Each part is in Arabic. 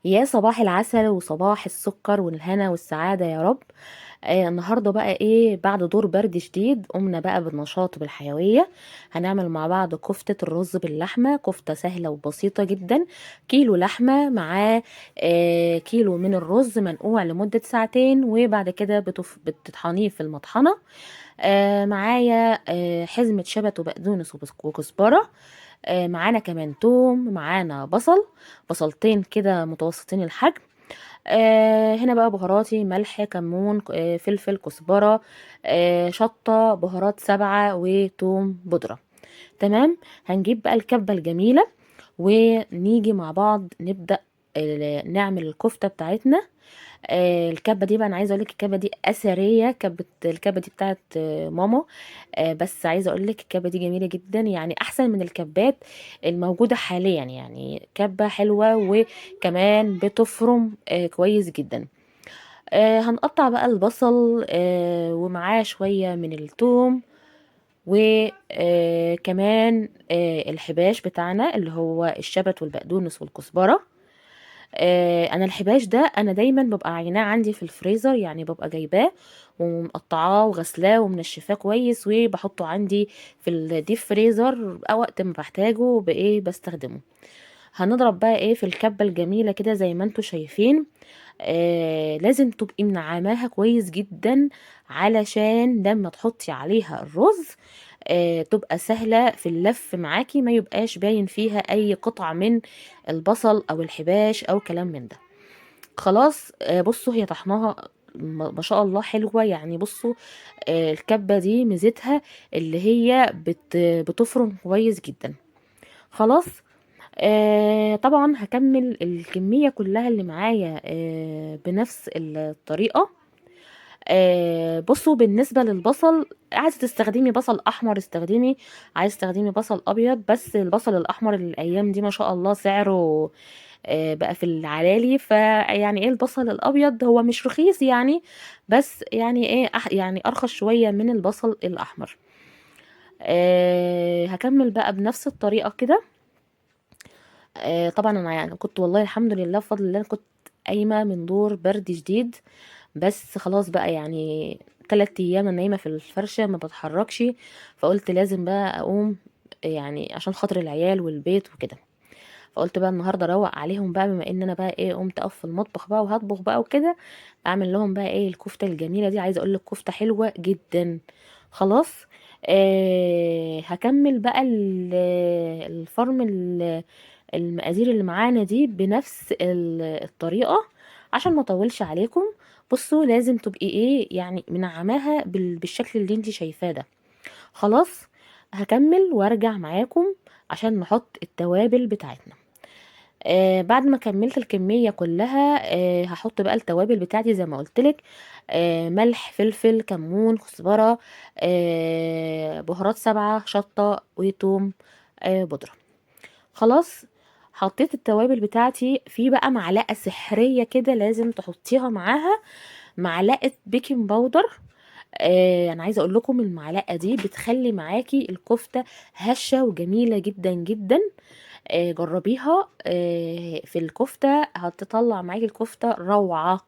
يا صباح العسل وصباح السكر والهنا والسعادة يا رب. النهاردة بقى ايه بعد دور برد شديد قمنا بقى بالنشاط وبالحيوية. هنعمل مع بعض كفتة الرز باللحمة، كفتة سهلة وبسيطة جدا. كيلو لحمة معاه كيلو من الرز منقوع لمدة ساعتين، وبعد كده بتطحنيه في المطحنة. معايا حزمة شبت وبقدونس وكزبرة. معانا كمان توم، معانا بصلتين كده متوسطين الحجم. هنا بقى بهاراتي: ملح، كمون، فلفل، كزبرة، شطة، بهارات سبعة، وتوم بودرة. تمام. هنجيب بقى الكبة الجميلة ونيجي مع بعض نبدأ نعمل الكفتة بتاعتنا. الكبه دي بقى انا عايزه اقول لك الكبه دي اثريه، الكبه دي بتاعت ماما. بس عايزه اقول لك الكبه دي جميله جدا، يعني احسن من الكبات الموجوده حاليا، يعني كبه حلوه وكمان بتفرم كويس جدا. هنقطع بقى البصل ومعاه شويه من الثوم، وكمان الحباش بتاعنا اللي هو الشبت والبقدونس والكزبره. انا الحباش ده انا دايما ببقى عيناه عندي في الفريزر، يعني ببقى جايباه ومقطعاه وغسلاه ومنشفاه كويس وبحطه عندي في الديب فريزر، او وقت ما بحتاجه بايه بستخدمه. هنضرب بقى ايه في الكبة الجميلة كده زي ما انتوا شايفين. لازم تبقي منعماها كويس جدا علشان لما تحطي عليها الرز تبقى سهلة في اللف معاكي، ما يبقاش باين فيها اي قطع من البصل او الحباش او كلام من ده. خلاص. بصوا هي طحناها ما شاء الله حلوة، يعني بصوا الكبة دي ميزتها اللي هي بتفرم كويس جدا. خلاص. طبعا هكمل الكمية كلها اللي معايا بنفس الطريقة. بصوا بالنسبة للبصل، عايزة تستخدمي بصل احمر استخدمي، عايزة تستخدمي بصل ابيض. بس البصل الاحمر الايام دي ما شاء الله سعره بقى في العلالي، فيعني ايه البصل الابيض هو مش رخيص يعني، بس يعني ايه يعني ارخص شوية من البصل الاحمر. هكمل بقى بنفس الطريقة كده. طبعا انا يعني كنت والله الحمد لله بفضل الله كنت قايمة من دور برد شديد، بس خلاص بقى يعني 3 ايام انا نايمة في الفرشة ما بتحركش، فقلت لازم بقى اقوم، يعني عشان خاطر العيال والبيت وكده. فقلت بقى النهارده اروق عليهم بقى، بما ان انا بقى ايه قمت اقف في المطبخ بقى وهطبخ بقى وكده، اعمل لهم بقى ايه الكفته الجميله دي. عايزه اقول لك كفته حلوه جدا. خلاص. هكمل بقى الفرم المقادير اللي معانا دي بنفس الطريقه عشان ما اطولش عليكم. بصوا لازم تبقي ايه يعني منعماها بالشكل اللي انت شايفاه ده. خلاص. هكمل وارجع معاكم عشان نحط التوابل بتاعتنا. بعد ما كملت الكمية كلها هحط بقى التوابل بتاعتي زي ما قلتلك: ملح، فلفل، كمون، كزبرة، بهارات سبعة، شطة، وتوم بودرة. خلاص. حطيت التوابل بتاعتي في بقى معلقة سحرية كده لازم تحطيها معاها: معلقة بيكنج باودر. انا عايزه اقول لكم المعلقه دي بتخلي معاكي الكفته هشه وجميله جدا جدا. جربيها في الكفتة هتطلع معاكي الكفتة روعة.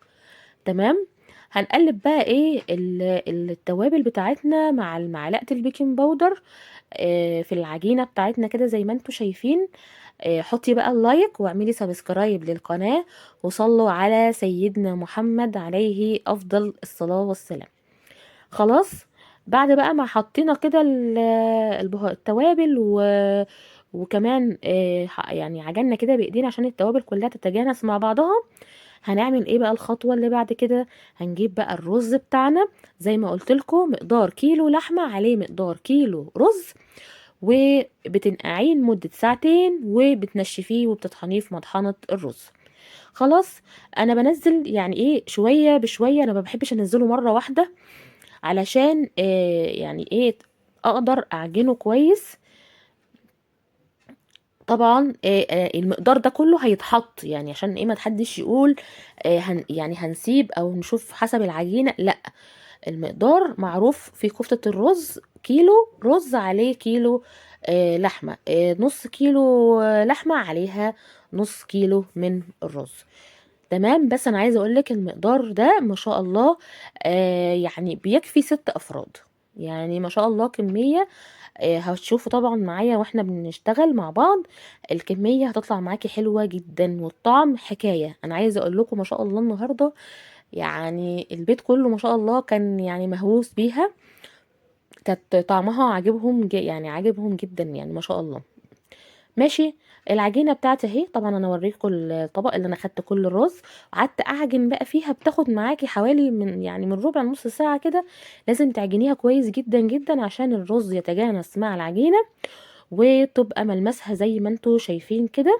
تمام. هنقلب بقى ايه التوابل بتاعتنا مع معلقة البيكنج باودر في العجينة بتاعتنا كده زي ما انتوا شايفين. حطي بقى اللايك واعملي سبسكرايب للقناة، وصلوا على سيدنا محمد عليه افضل الصلاة والسلام. خلاص. بعد بقى ما حطينا كده التوابل وكمان يعني عجلنا كده بايدينا عشان التوابل كلها تتجانس مع بعضها. هنعمل ايه بقى الخطوة اللي بعد كده؟ هنجيب بقى الرز بتاعنا زي ما قلت لكم، مقدار كيلو لحمة عليه مقدار كيلو رز، وبتنقعيه لمدة ساعتين وبتنشفيه وبتطحنيه في مطحنة الرز. خلاص. انا بنزل يعني ايه شوية بشوية، انا ما بحبش انزله مرة واحدة علشان يعني ايه اقدر اعجنه كويس. طبعا المقدار ده كله هيتحط يعني عشان ايه ما تحدش يقول يعني هنسيب او نشوف حسب العجينة، لا. المقدار معروف في كفتة الرز: كيلو رز عليه كيلو لحمة، نص كيلو لحمة عليها نص كيلو من الرز. تمام. بس انا عايزه اقولك المقدار ده ما شاء الله يعني بيكفي 6 افراد، يعني ما شاء الله كميه. هتشوفوا طبعا معايا واحنا بنشتغل مع بعض، الكميه هتطلع معاكي حلوه جدا، والطعم حكايه. انا عايزه اقول لكم ما شاء الله النهارده يعني البيت كله ما شاء الله كان يعني مهووس بيها، كانت طعمها عاجبهم يعني عاجبهم جدا يعني ما شاء الله. ماشي. العجينه بتاعتي اهي، طبعا انا اوريكم الطبق اللي انا خدت كل الرز، قعدت اعجن بقى فيها، بتاخد معاكي حوالي من يعني من ربع نص ساعه كده. لازم تعجنيها كويس جدا جدا عشان الرز يتجانس مع العجينه وتبقى ملمسها زي ما انتوا شايفين كده.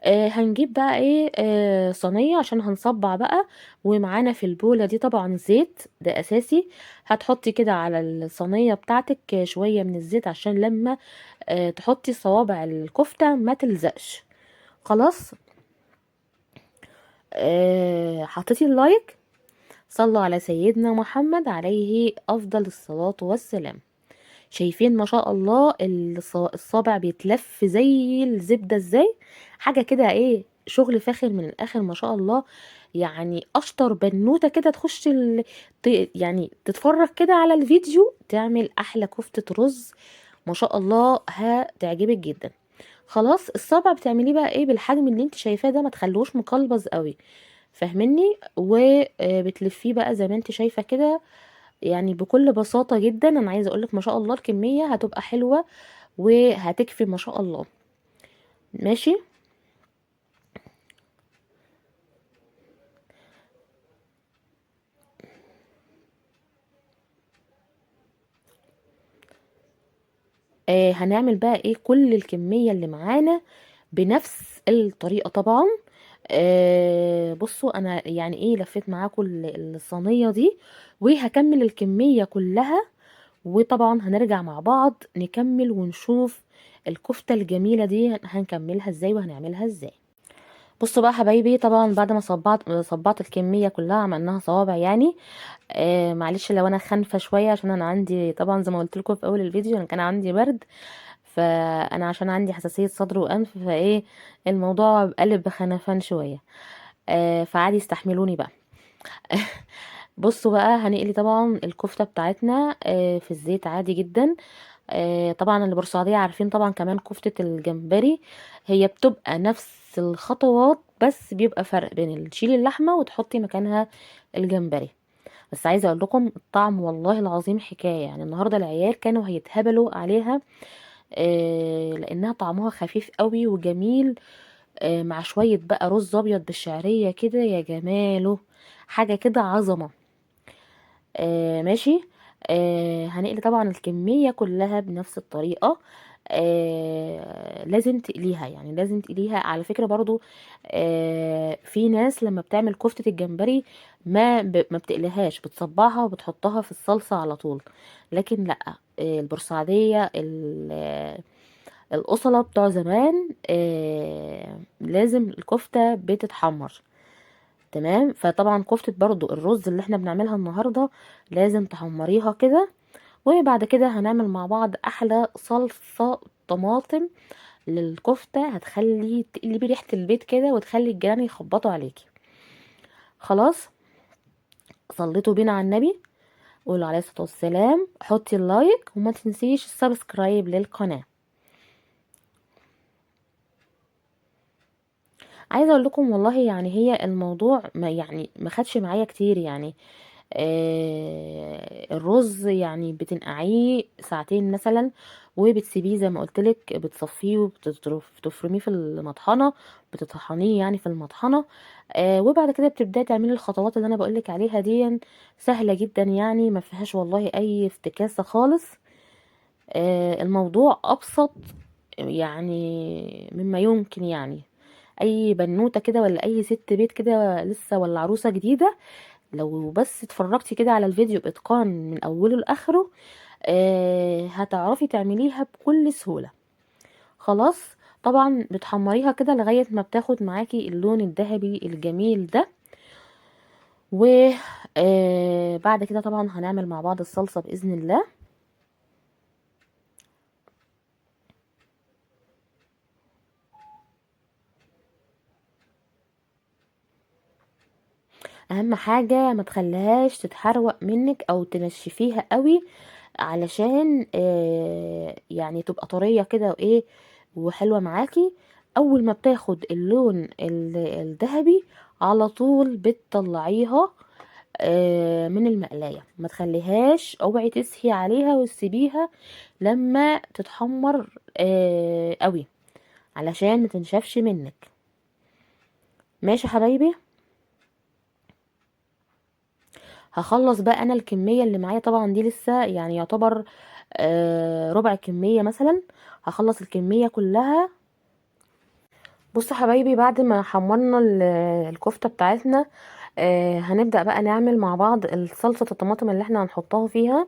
هنجيب بقى ايه صينيه عشان هنصبع بقى، ومعانا في البوله دي طبعا زيت، ده اساسي. هتحطي كده على الصينيه بتاعتك شويه من الزيت عشان لما تحطي صوابع الكفتة ما تلزقش. خلاص. حطيتي اللايك؟ صلوا على سيدنا محمد عليه افضل الصلاة والسلام. شايفين ما شاء الله الصابع بيتلف زي الزبدة ازاي؟ حاجة كده ايه، شغل فاخر من الاخر ما شاء الله. يعني اشطر بنوتة كده تخش يعني تتفرج كده على الفيديو تعمل احلى كفتة رز ما شاء الله، هتعجبك جدا. خلاص. الصابع بتعمليه بقى ايه بالحجم اللي انت شايفاه ده، ما تخلوش مقلبز قوي، فاهمني؟ وبتلفيه بقى زي ما انت شايفه كده، يعني بكل بساطه جدا. انا عايزه اقولك ما شاء الله الكميه هتبقى حلوه وهتكفي ما شاء الله. ماشي. هنعمل بقى ايه كل الكميه اللي معانا بنفس الطريقه طبعا. بصوا انا يعني ايه لفيت معاكم الصينيه دي، وهكمل الكميه كلها. وطبعا هنرجع مع بعض نكمل ونشوف الكفتة الجميلة دي هنكملها ازاي وهنعملها ازاي. بصوا بقى حبايبي، طبعا بعد ما صبعت الكمية كلها عملناها صوابع يعني. معلش لو انا خانفة شوية، عشان انا عندي طبعا زي ما قلت لكم في اول الفيديو انا كان عندي برد، فانا عشان عندي حساسية صدر وانف فايه الموضوع قلب بخنفان شوية. فعادي استحملوني بقى. بصوا بقى هنقلي طبعا الكفتة بتاعتنا في الزيت عادي جدا. طبعا البورسعيدية عارفين طبعا كمان كفتة الجمبري هي بتبقى نفس الخطوات، بس بيبقى فرق بين تشيلي اللحمة وتحطي مكانها الجمبري. بس عايزة اقول لكم الطعم والله العظيم حكاية، يعني النهاردة العيال كانوا هيتهبلوا عليها لانها طعمها خفيف قوي وجميل. مع شوية بقى رز ابيض بالشعرية كده يا جماله، حاجة كده عظمة. ماشي. هنقلي طبعا الكمية كلها بنفس الطريقة. لازم تقليها، يعني لازم تقليها على فكرة برضو. في ناس لما بتعمل كفتة الجمبري ما بتقليهاش، بتصبعها وبتحطها في الصلصة على طول. لكن لا، البورسعيدية الأصلة بتوع زمان لازم الكفتة بتتحمر. تمام. فطبعا كفتة برضو الرز اللي احنا بنعملها النهاردة لازم تحمريها كده. وبعد كده هنعمل مع بعض احلى صلصة طماطم للكفتة، هتخلي تقلبي ريحة البيت كده وتخلي الجيران يخبطوا عليكي. خلاص. صليتوا بينا على النبي، قولوا عليه الصلاة والسلام، حطي اللايك وما تنسيش السبسكرايب للقناة. عايزه اقول لكم والله يعني هي الموضوع ما خدش معايا كتير يعني. الرز يعني بتنقعيه ساعتين مثلا، وبتسيبيه زي ما قلتلك، بتصفيه وبتفرميه في المطحنه، بتطحنيه يعني في المطحنه. وبعد كده بتبداي تعملي الخطوات اللي انا بقولك عليها دي، سهله جدا يعني ما فيهاش والله اي افتكاسه خالص. الموضوع ابسط يعني مما يمكن يعني. اي بنوته كده ولا اي ست بيت كده لسه ولا عروسه جديده، لو بس اتفرجتي كده على الفيديو باتقان من اوله لاخره هتعرفي تعمليها بكل سهوله. خلاص. طبعا بتحمريها كده لغايه ما بتاخد معاكي اللون الذهبي الجميل ده. و بعد كده طبعا هنعمل مع بعض الصلصه باذن الله. اهم حاجة ما تخليهاش تتحروق منك او تنشفيها قوي، علشان يعني تبقى طرية كده وايه وحلوة معاكي. اول ما بتاخد اللون الذهبي على طول بتطلعيها من المقلاية، ما تخليهاش، اوعي تسهي عليها وتسيبيها لما تتحمر قوي علشان ما تنشفش منك. ماشي يا حبايبي. هخلص بقى انا الكمية اللي معايا، طبعا دي لسه يعني يعتبر ربع كمية مثلا. هخلص الكمية كلها. بصوا حبايبي، بعد ما حمرنا الكفتة بتاعتنا، هنبدأ بقى نعمل مع بعض صلصة الطماطم اللي احنا هنحطها فيها.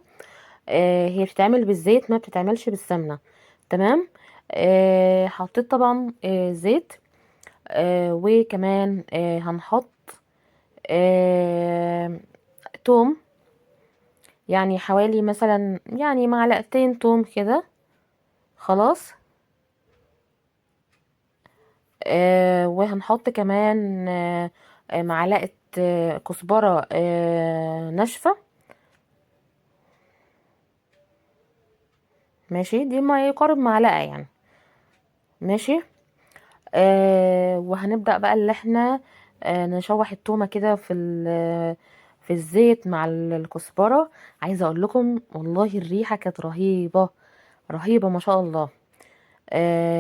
هي بتتعمل بالزيت، ما بتتعملش بالسمنة. تمام. حطيت طبعا زيت، وكمان هنحط آه توم، يعني حوالي مثلا يعني معلقتين توم كده. خلاص. وهنحط كمان معلقة كزبرة ناشفة. ماشي، دي ما يقارب معلقة يعني. ماشي. وهنبدأ بقى اللي احنا نشوح التومة كده في الزيت مع الكزبرة. عايزة اقول لكم والله الريحة كانت رهيبة، رهيبة ما شاء الله.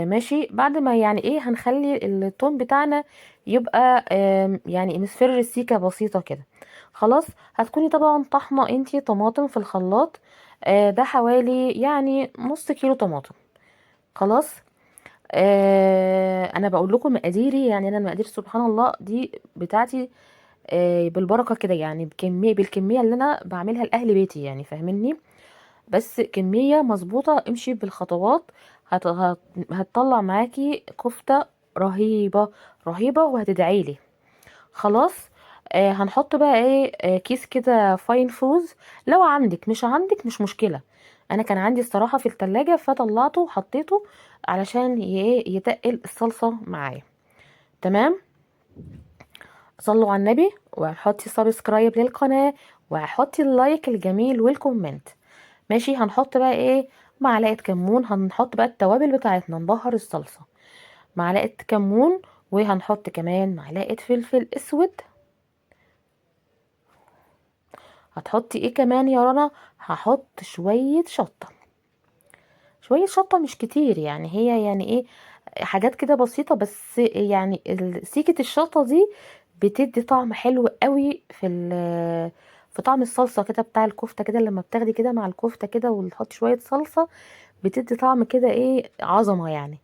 ماشي. بعد ما يعني ايه هنخلي التوم بتاعنا يبقى يعني مصفر سيكة بسيطة كده. خلاص. هتكوني طبعا طحنة انتي طماطم في الخلاط، ده حوالي يعني نص كيلو طماطم. خلاص. انا بقول لكم مقاديري، يعني انا المقادير سبحان الله دي بتاعتي بالبركة كده، يعني بالكمية اللي انا بعملها لأهل بيتي، يعني فاهميني. بس كمية مظبوطة، امشي بالخطوات، هتطلع معاكي كفتة رهيبة، رهيبة، وهتدعيلي. خلاص. هنحط بقى ايه كيس كده فاين فوز. لو عندك، مش عندك مش مشكلة. انا كان عندي الصراحة في التلاجة فطلعته وحطيته علشان يتقل الصلصة معايا. تمام. صلوا على النبي، وحطي سبسكرايب للقناة، وحطي اللايك الجميل والكومنت. ماشي. هنحط بقى ايه معلقة كمون، هنحط بقى التوابل بتاعتنا نبهر الصلصة. معلقة كمون، وهنحط كمان معلقة فلفل اسود. هتحطي ايه كمان يا رنا؟ هحط شوية شطة، شوية شطة مش كتير، يعني هي يعني ايه حاجات كده بسيطة، بس يعني سيكة الشطة دي بتدي طعم حلو قوي في طعم الصلصة كده بتاع الكفتة كده، لما بتاخدي كده مع الكفتة كده وتحطي شوية صلصة بتدي طعم كده ايه عظمه يعني.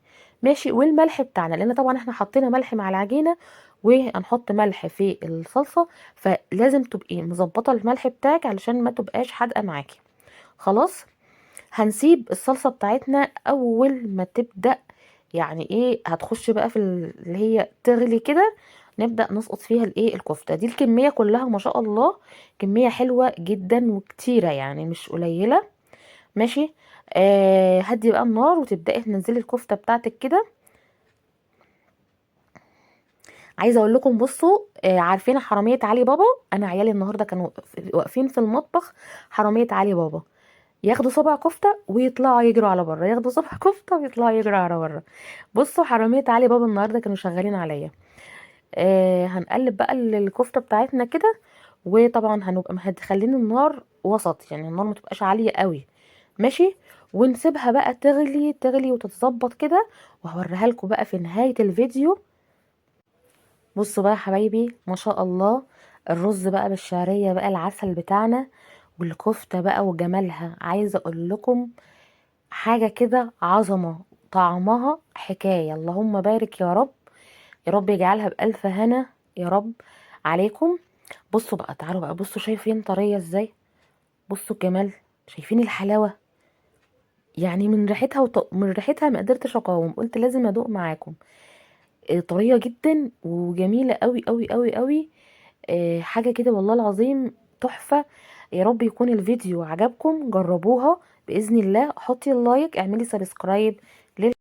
ماشي. والملح بتاعنا، لان طبعا احنا حطينا ملح مع العجينه وهنحط ملح في الصلصه، فلازم تبقي مظبطه الملح بتاعك علشان ما تبقاش حادقه معاكي. خلاص. هنسيب الصلصه بتاعتنا اول ما تبدا يعني ايه هتخش بقى في اللي هي تغلي كده، نبدا نسقط فيها الايه الكفته دي. الكميه كلها ما شاء الله كميه حلوه جدا وكتيره، يعني مش قليله. ماشي. هدي بقى النار وتبداي تنزلي الكفته بتاعتك كده. عايزه اقول لكم بصوا، عارفين حراميه علي بابا؟ انا عيالي النهارده كانوا واقفين في المطبخ حراميه علي بابا، ياخدوا صبع كفته ويطلعوا يجروا على بره، ياخدوا صبع كفته ويطلعوا يجروا على بره. بصوا حراميه علي بابا النهارده كانوا شغالين عليا. هنقلب بقى الكفته بتاعتنا كده، وطبعا هنبقى مخلين النار وسط، يعني النار ما تبقاش عاليه قوي. ماشي. ونسيبها بقى تغلي تغلي وتتظبط كده، وهوريها لكم بقى في نهايه الفيديو. بصوا بقى يا حبايبي ما شاء الله، الرز بقى بالشعريه بقى العسل بتاعنا، والكفته بقى وجمالها، عايزه اقول لكم حاجه كده عظمه، طعمها حكايه. اللهم بارك يا رب، يا رب يجعلها بألف هنا يا رب عليكم. بصوا بقى، تعالوا بقى بصوا، شايفين طرية ازاي؟ بصوا الجمال، شايفين الحلاوة؟ يعني من ريحتها من ريحتها ما قدرتش اقاوم، قلت لازم ادوق معاكم. طرية جدا وجميلة قوي قوي قوي قوي. حاجة كده والله العظيم تحفة. يا رب يكون الفيديو عجبكم، جربوها بإذن الله. حطي اللايك، اعملي سبسكرايب